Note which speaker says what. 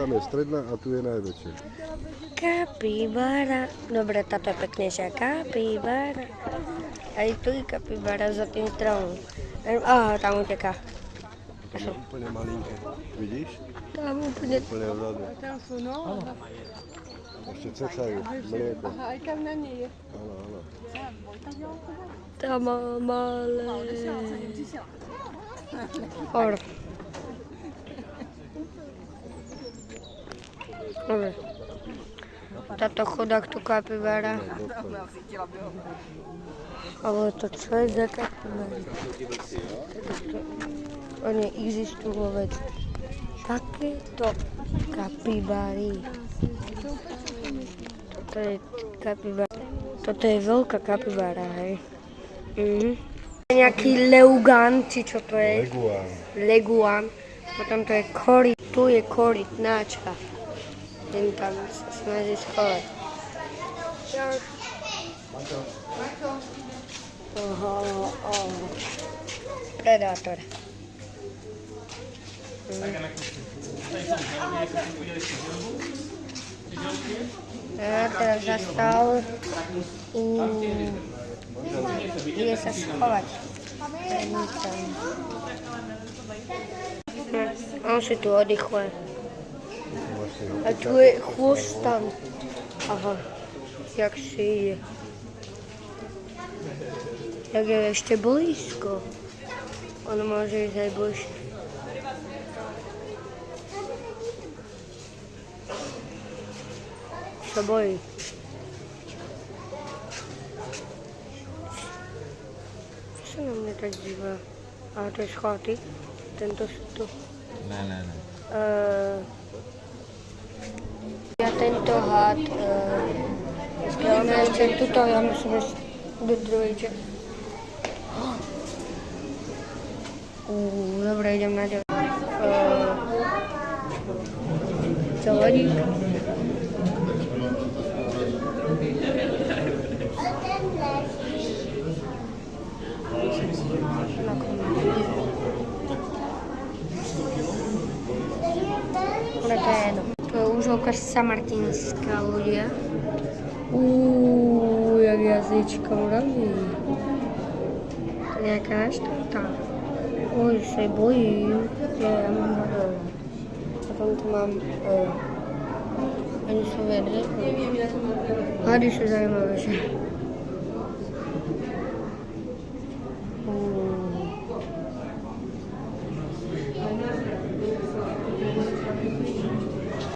Speaker 1: tam je stredná a tu je najväčšia.
Speaker 2: Kapibara. Dobre, táto je peknejšia. Kapibara. Aj tu je kapibara za tým stromom. Aha, tam uteká.
Speaker 1: To je úplne malinké. Vidíš?
Speaker 2: Tam úplne...
Speaker 1: Úplne vzadu. Ešte cecajú mlieko.
Speaker 3: Aha, aj tam na nej je.
Speaker 1: Áno, áno.
Speaker 2: Tam má malé... Or. Dobre. Táto chudák tu kapibara. Ale to čo je za kapibara? Oni existujú vôbec. Takéto kapibary. Toto je kapibara. Toto je veľká kapibara, hej. Nejaký leugan, či čo to je?
Speaker 1: Leguán.
Speaker 2: Leguán. Potom to je koryt. Tu je korytnáčka. Ten tam sa snaží schovať. Predátor. Ja teraz zastal. Ide sa schovať. On si tu oddychuje. A tu je chvost tam. Aha, jak si ide. Jak je ešte blízko. On môže ísť aj bližšie. Sa bojí. Čo sa na mňa tak díva? Ale to je z chaty. Tento sú tu.
Speaker 4: Ne.
Speaker 2: Ja tento had, ešte tuto, ja musím ešte do druhej časti. Dobre, idem na ďalej. Čelodík. To je úžovka samartinská ľudia. Jak jazyčko robí. To je nejaká naštátá. Sa bojím. Ja mám hadov. Potom tu mám... Oni sú vedre. Hady sú zaujímavejšie.